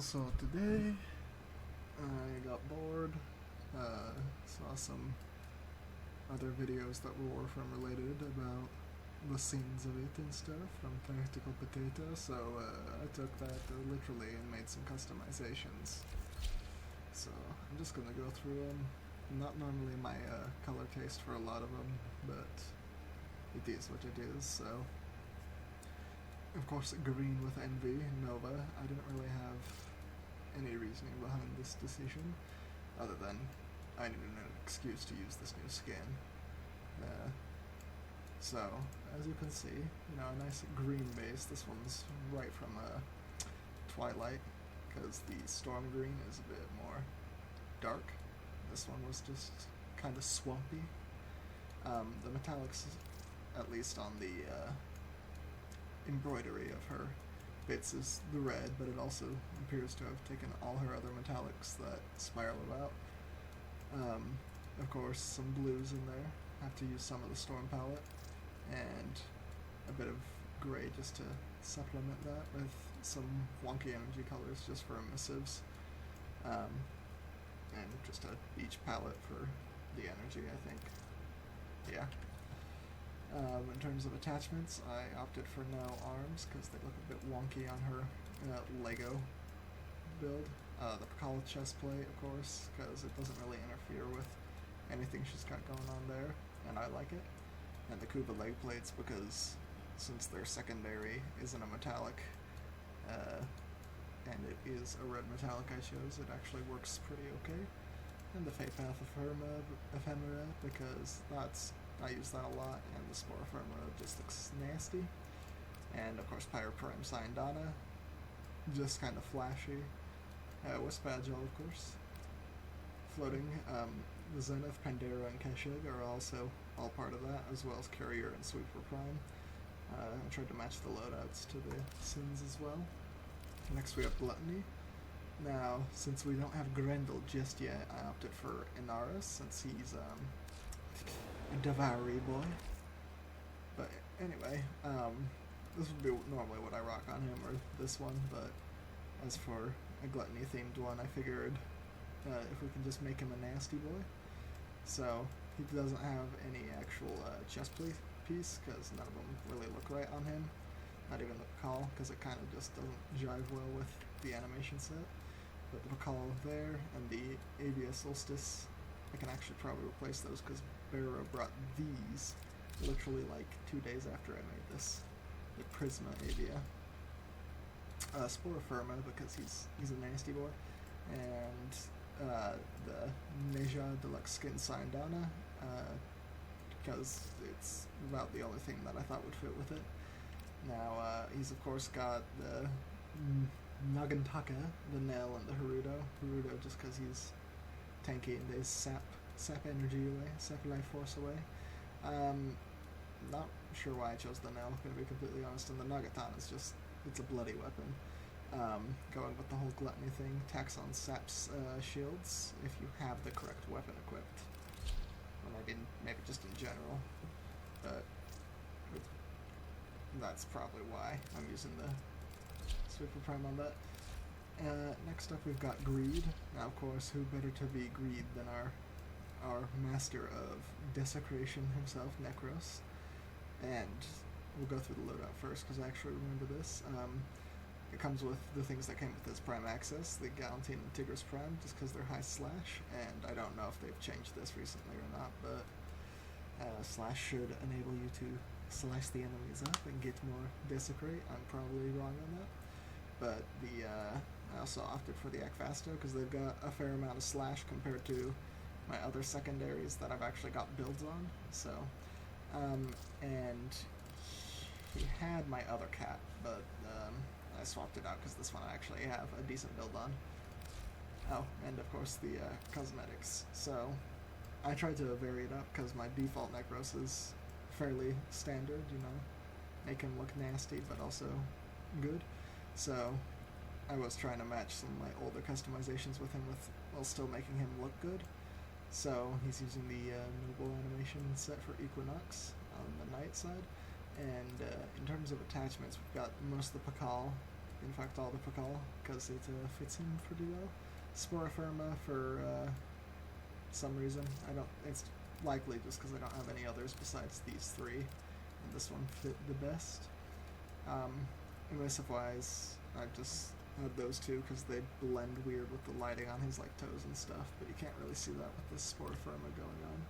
So today I got bored, saw some other videos that were Warframe related about the scenes of it and stuff from Tactical Potato, so I took that literally and made some customizations. So I'm just gonna go through them. Not normally my color taste for a lot of them, but it is what it is, so. Of course, green with envy, Nova. I didn't really have any reasoning behind this decision, other than I needed an excuse to use this new skin. So, as you can see, a nice green base. This one's right from Twilight, because the Storm Green is a bit more dark. This one was just kind of swampy. The metallics, at least on the embroidery of her bits, is the red, but it also appears to have taken all her other metallics that spiral about. Of course, some blues in there. Have to use some of the Storm palette, and a bit of gray just to supplement that, with some wonky energy colors just for emissives, and just a beach palette for the energy, I think. Yeah. In terms of attachments, I opted for no arms because they look a bit wonky on her Lego build. The Pakala chestplate, of course, because it doesn't really interfere with anything she's got going on there, and I like it. And the Kuba leg plates, because since their secondary isn't a metallic, and it is a red metallic I chose, it actually works pretty okay. And the Fate Path Ephemera, because I use that a lot, and the Spore Ephemera just looks nasty. And of course Pyroprime Syndana, just kind of flashy. Wisp Agile, of course. Floating, the Zenith, Pandera, and Keshig are also all part of that, as well as Courier and Sweeper Prime. I tried to match the loadouts to the sins as well. Next we have Gluttony. Now, since we don't have Grendel just yet, I opted for Inaris, since he's a Devouree boy. But anyway, this would be normally what I rock on him, or this one, but as for a Gluttony themed one, I figured if we can just make him a nasty boy. So he doesn't have any actual chest piece, because none of them really look right on him. Not even the Pakal, because it kind of just doesn't jive well with the animation set. But the Pakal there, and the Avia Solstice, I can actually probably replace those, because Barrow brought these literally like 2 days after I made this. The Prisma Avia. Spore Firma, because he's a nasty boy. And the Neja Deluxe Skin Syndana, because it's about the only thing that I thought would fit with it. Now, he's of course got the Nagantaka, the Nell, and the Harudo. Harudo just because he's tanky and they sap energy away, sap life force away. Not sure why I chose the Nell, gonna be completely honest, and the Nagatan is just, it's a bloody weapon. Going with the whole Gluttony thing, tax on saps shields if you have the correct weapon equipped. Or maybe just in general, but that's probably why I'm using the Sweeper Prime on that. Next up we've got Greed. Now of course, who better to be Greed than our master of desecration himself, Necros. And we'll go through the loadout first, because I actually remember this. It comes with the things that came with this Prime Access, the Galantine and Tigris Prime, just because they're high slash, and I don't know if they've changed this recently or not, but slash should enable you to slice the enemies up and get more desecrate. I'm probably wrong on that, but I also opted for the Akvasto because they've got a fair amount of slash compared to my other secondaries that I've actually got builds on. So, and he had my other cat, but I swapped it out because this one I actually have a decent build on. Oh, and of course the cosmetics. So I tried to vary it up because my default Necros is fairly standard, make him look nasty but also good. So I was trying to match some of my older customizations with him while still making him look good. So he's using the Noble animation set for Equinox on the night side. And in terms of attachments, we've got most of the Pakal in fact all the Pakal, because it fits him pretty well. Sporoferma for some reason. It's likely just because I don't have any others besides these three, and this one fit the best. Emissive wise, I just have those two because they blend weird with the lighting on his like toes and stuff, but you can't really see that with this Sporoferma going on.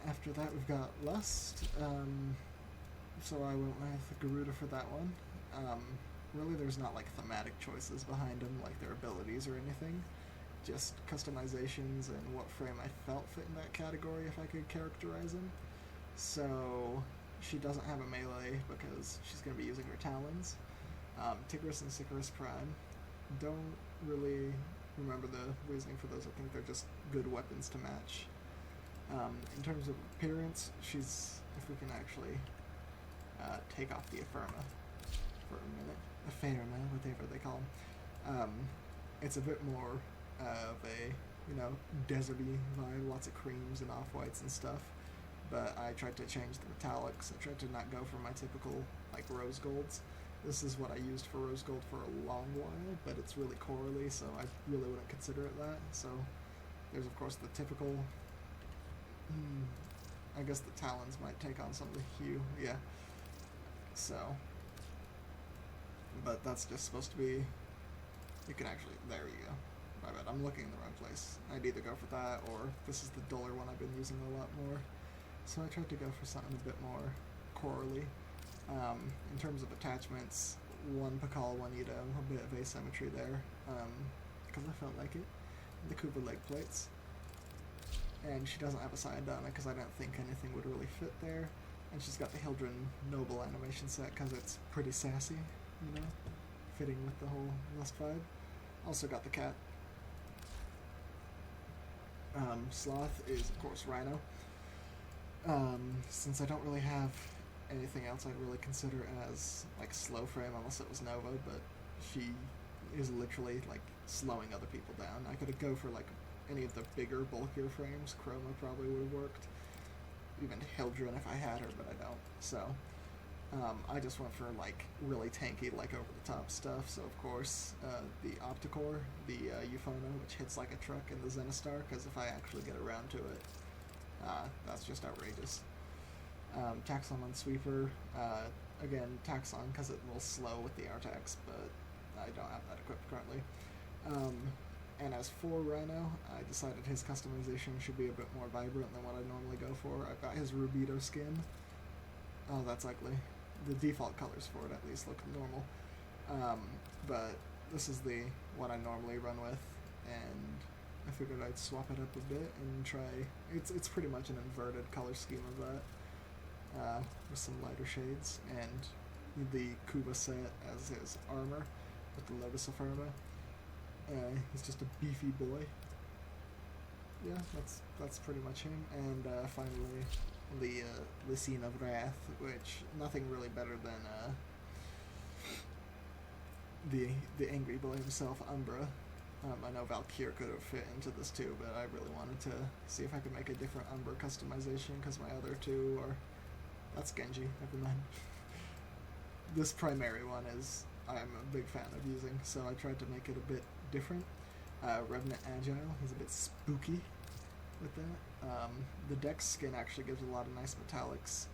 After that we've got Lust, so I went with Garuda for that one. Really there's not like thematic choices behind them, like their abilities or anything, just customizations and what frame I felt fit in that category if I could characterize him. So she doesn't have a melee because she's going to be using her talons. Tigris and Sicarus Prime, don't really remember the reasoning for those. I think they're just good weapons to match. In terms of appearance, she's, if we can actually take off the Epherma for a minute, Epherma, whatever they call them, it's a bit more of a, deserty vibe, lots of creams and off-whites and stuff, but I tried to change the metallics. I tried to not go for my typical, like, rose golds. This is what I used for rose gold for a long while, but it's really corally, so I really wouldn't consider it that. So there's, of course, the typical, I guess the talons might take on some of the hue, yeah. So, but that's just supposed to be, you can actually, there you go. My bad, I'm looking in the wrong place. I'd either go for that, or this is the duller one I've been using a lot more. So I tried to go for something a bit more corally. In terms of attachments, one Pakal, one Ito, a bit of asymmetry there, because I felt like it. The Kuba leg plates. And she doesn't have a Sayadana because I don't think anything would really fit there. And she's got the Hildren Noble animation set because it's pretty sassy, fitting with the whole Lust vibe. Also got the cat. Sloth is, of course, Rhino. Since I don't really have anything else I'd really consider as, like, slow frame, unless it was Nova, but she is literally, like, slowing other people down. I could go for, like, any of the bigger, bulkier frames. Chroma probably would have worked. Even Hildren if I had her, but I don't. So, I just went for, like, really tanky, like, over-the-top stuff. So, of course, the Opticore, the Euphona, which hits like a truck, and the Zenistar, because if I actually get around to it, that's just outrageous. Taxon on Sweeper, again, Taxon, because it will slow with the R-Tax, but I don't have that equipped currently. And as for Rhino, I decided his customization should be a bit more vibrant than what I normally go for. I've got his Rubido skin. Oh, that's ugly. The default colors for it at least look normal. But this is the one I normally run with, and I figured I'd swap it up a bit and try. It's pretty much an inverted color scheme of that, with some lighter shades, and the Kuba set as his armor with the Lotus Epherma. He's just a beefy boy. Yeah, that's pretty much him. And finally, the Lycene of Wrath, which nothing really better than the angry boy himself, Umbra. I know Valkyr could have fit into this too, but I really wanted to see if I could make a different Umbra customization, because my other two are... That's Genji, never mind. This primary one is I'm a big fan of using, so I tried to make it a bit different. Revenant Agile, he's a bit spooky with that. The Dex skin actually gives a lot of nice metallics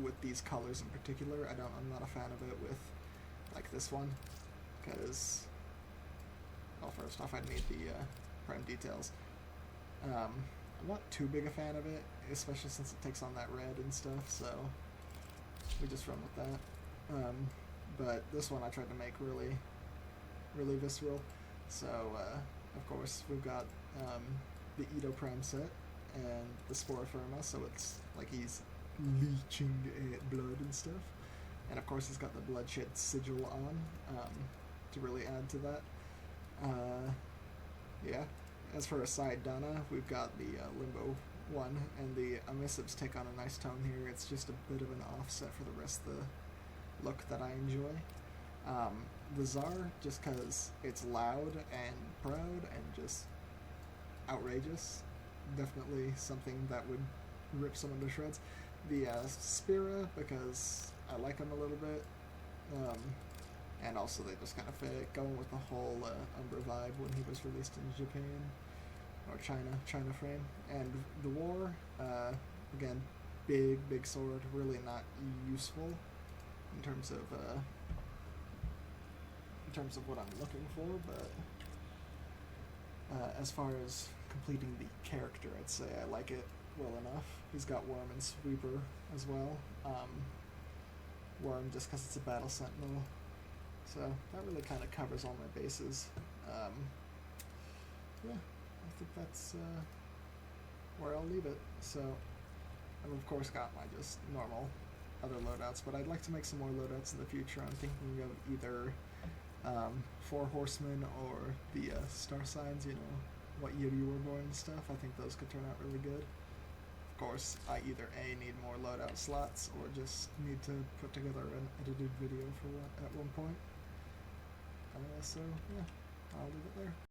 with these colors in particular. I'm not a fan of it with like this one, because... Well, first off, I'd need the prime details. I'm not too big a fan of it, especially since it takes on that red and stuff, so we just run with that. But this one I tried to make really, really visceral. So, of course, we've got the Ito Prime set and the Sporoferma, so it's like he's leeching blood and stuff. And of course he's got the Bloodshed Sigil on to really add to that. Yeah, as for a side Dana, we've got the Limbo one, and the Emissives take on a nice tone here. It's just a bit of an offset for the rest of the look that I enjoy. The Tsar, just because it's loud and proud and just outrageous, definitely something that would rip someone to shreds. The Spira, because I like him a little bit. And also they just kind of fit going with the whole Umbra vibe when he was released in Japan or China frame. And the war, again, big sword, really not useful in terms of what I'm looking for, but as far as completing the character, I'd say I like it well enough. He's got Worm and Sweeper as well. Worm just because it's a battle sentinel, so that really kind of covers all my bases. Yeah, I think that's where I'll leave it. So I've of course got my just normal other loadouts, but I'd like to make some more loadouts in the future. I'm thinking of either 4 Horsemen or the star signs, you know, what year you were born and stuff. I think those could turn out really good. Of course, I either A, need more loadout slots, or just need to put together an edited video for one at one point. So yeah, I'll leave it there.